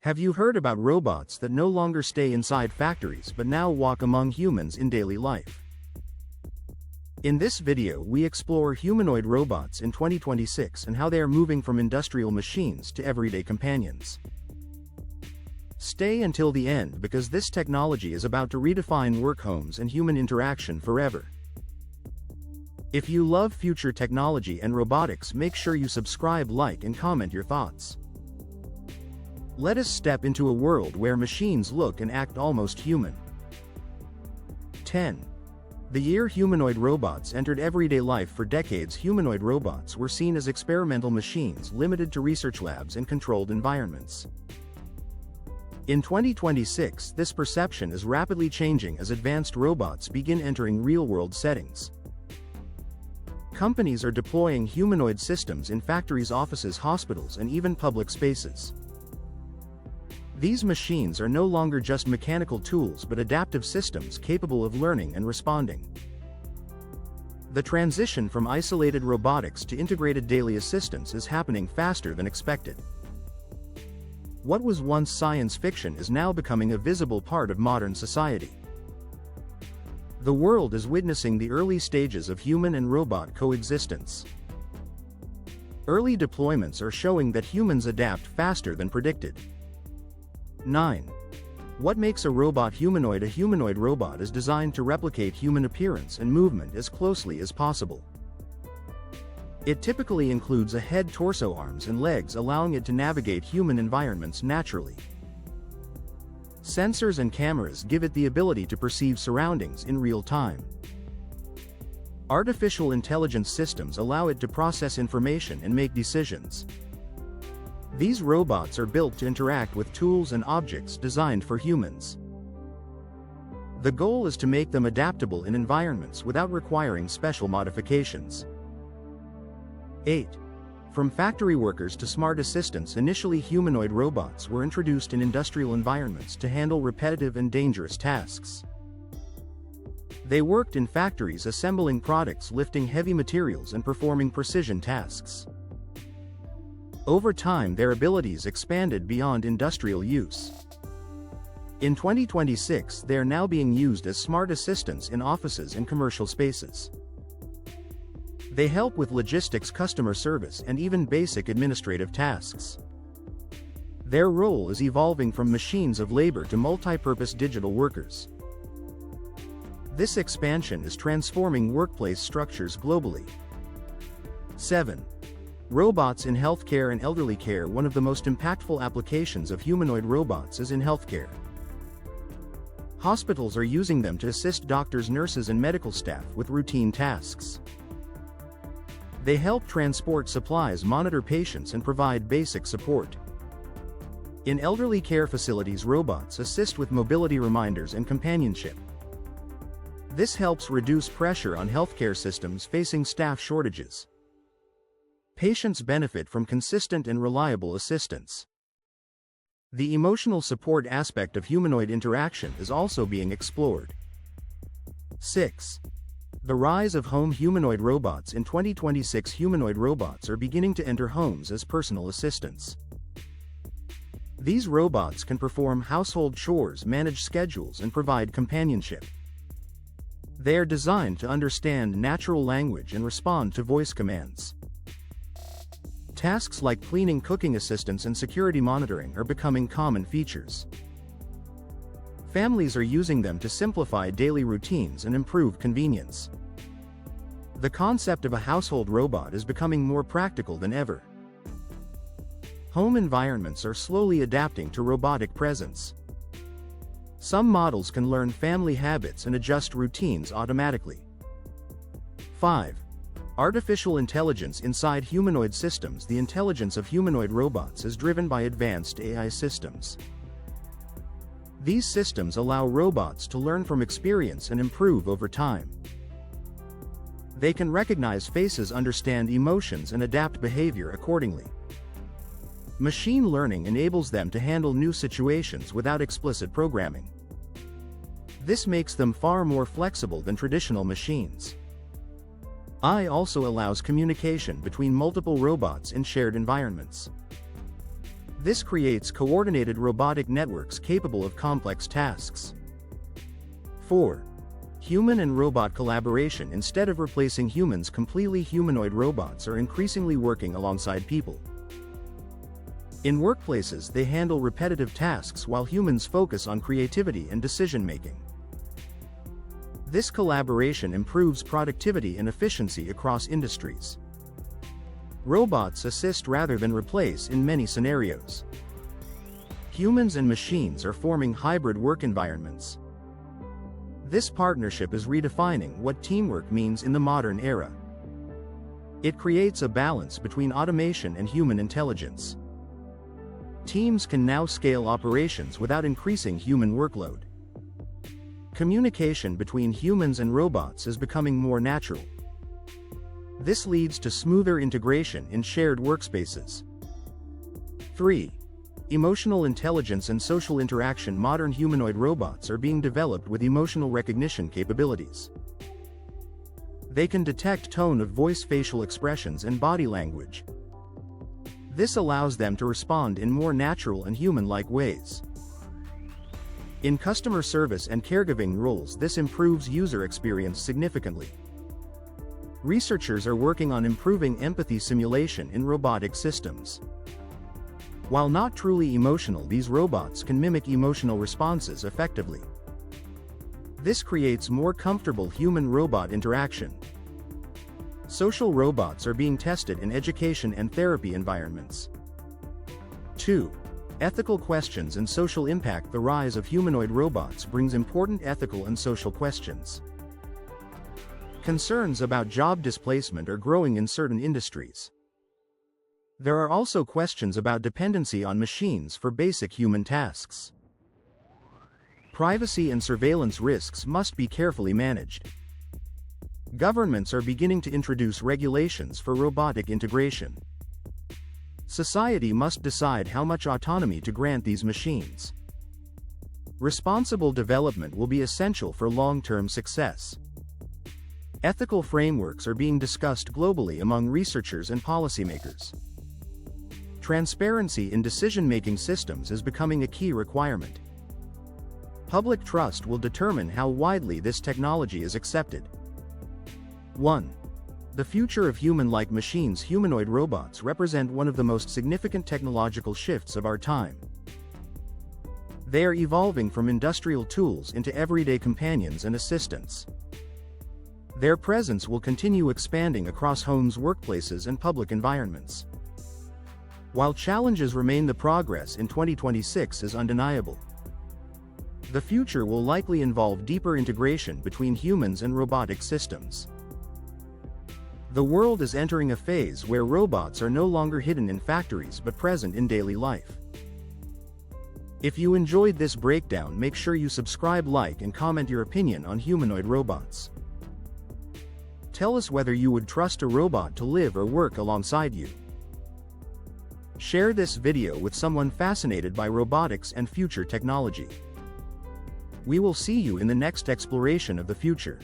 Have you heard about robots that no longer stay inside factories but now walk among humans in daily life? In this video we explore humanoid robots in 2026 and how they are moving from industrial machines to everyday companions. Stay until the end because this technology is about to redefine work homes and human interaction forever. If you love future technology and robotics, make sure you subscribe, like, and comment your thoughts. Let us step into a world where machines look and act almost human. 10. The year humanoid robots entered everyday life. For decades, humanoid robots were seen as experimental machines limited to research labs and controlled environments. In 2026, this perception is rapidly changing as advanced robots begin entering real-world settings. Companies are deploying humanoid systems in factories, offices, hospitals, and even public spaces. These machines are no longer just mechanical tools but adaptive systems capable of learning and responding. The transition from isolated robotics to integrated daily assistance is happening faster than expected. What was once science fiction is now becoming a visible part of modern society. The world is witnessing the early stages of human and robot coexistence. Early deployments are showing that humans adapt faster than predicted. 9. What makes a robot humanoid? A humanoid robot is designed to replicate human appearance and movement as closely as possible. It typically includes a head, torso, arms, and legs, allowing it to navigate human environments naturally. Sensors and cameras give it the ability to perceive surroundings in real time. Artificial intelligence systems allow it to process information and make decisions. These robots are built to interact with tools and objects designed for humans. The goal is to make them adaptable in environments without requiring special modifications. 8. From factory workers to smart assistants, initially humanoid robots were introduced in industrial environments to handle repetitive and dangerous tasks. They worked in factories assembling products, lifting heavy materials, and performing precision tasks. Over time, their abilities expanded beyond industrial use. In 2026, they are now being used as smart assistants in offices and commercial spaces. They help with logistics, customer service, and even basic administrative tasks. Their role is evolving from machines of labor to multi-purpose digital workers. This expansion is transforming workplace structures globally. 7. Robots in healthcare and elderly care. One of the most impactful applications of humanoid robots is in healthcare. Hospitals are using them to assist doctors, nurses, and medical staff with routine tasks. They help transport supplies, monitor patients, and provide basic support. In elderly care facilities, robots assist with mobility, reminders, and companionship. This helps reduce pressure on healthcare systems facing staff shortages. Patients benefit from consistent and reliable assistance. The emotional support aspect of humanoid interaction is also being explored. 6. The rise of home humanoid robots. In 2026, humanoid robots are beginning to enter homes as personal assistants. These robots can perform household chores, manage schedules, and provide companionship. They are designed to understand natural language and respond to voice commands. Tasks like cleaning, cooking assistance, and security monitoring are becoming common features. Families are using them to simplify daily routines and improve convenience. The concept of a household robot is becoming more practical than ever. Home environments are slowly adapting to robotic presence. Some models can learn family habits and adjust routines automatically. 5. Artificial intelligence inside humanoid systems. The intelligence of humanoid robots is driven by advanced AI systems. These systems allow robots to learn from experience and improve over time. They can recognize faces, understand emotions, and adapt behavior accordingly. Machine learning enables them to handle new situations without explicit programming. This makes them far more flexible than traditional machines. AI also allows communication between multiple robots in shared environments. This creates coordinated robotic networks capable of complex tasks. 4. Human and robot collaboration. Instead of replacing humans completely, humanoid robots are increasingly working alongside people. In workplaces, they handle repetitive tasks while humans focus on creativity and decision-making. This collaboration improves productivity and efficiency across industries. Robots assist rather than replace in many scenarios. Humans and machines are forming hybrid work environments. This partnership is redefining what teamwork means in the modern era. It creates a balance between automation and human intelligence. Teams can now scale operations without increasing human workload. Communication between humans and robots is becoming more natural. This leads to smoother integration in shared workspaces. 3. Emotional intelligence and social interaction. Modern humanoid robots are being developed with emotional recognition capabilities. They can detect tone of voice, facial expressions, and body language. This allows them to respond in more natural and human-like ways. In customer service and caregiving roles, this improves user experience significantly. Researchers are working on improving empathy simulation in robotic systems. While not truly emotional, these robots can mimic emotional responses effectively. This creates more comfortable human-robot interaction. Social robots are being tested in education and therapy environments. 2. Ethical questions and social impact. The rise of humanoid robots brings important ethical and social questions. Concerns about job displacement are growing in certain industries. There are also questions about dependency on machines for basic human tasks. Privacy and surveillance risks must be carefully managed. Governments are beginning to introduce regulations for robotic integration. Society must decide how much autonomy to grant these machines. Responsible development will be essential for long-term success. Ethical frameworks are being discussed globally among researchers and policymakers. Transparency in decision-making systems is becoming a key requirement. Public trust will determine how widely this technology is accepted. 1. The future of human-like machines. Humanoid robots represent one of the most significant technological shifts of our time. They are evolving from industrial tools into everyday companions and assistants. Their presence will continue expanding across homes, workplaces, and public environments. While challenges remain, the progress in 2026 is undeniable. The future will likely involve deeper integration between humans and robotic systems. The world is entering a phase where robots are no longer hidden in factories but present in daily life. If you enjoyed this breakdown, make sure you subscribe, like, and comment your opinion on humanoid robots. Tell us whether you would trust a robot to live or work alongside you. Share this video with someone fascinated by robotics and future technology. We will see you in the next exploration of the future.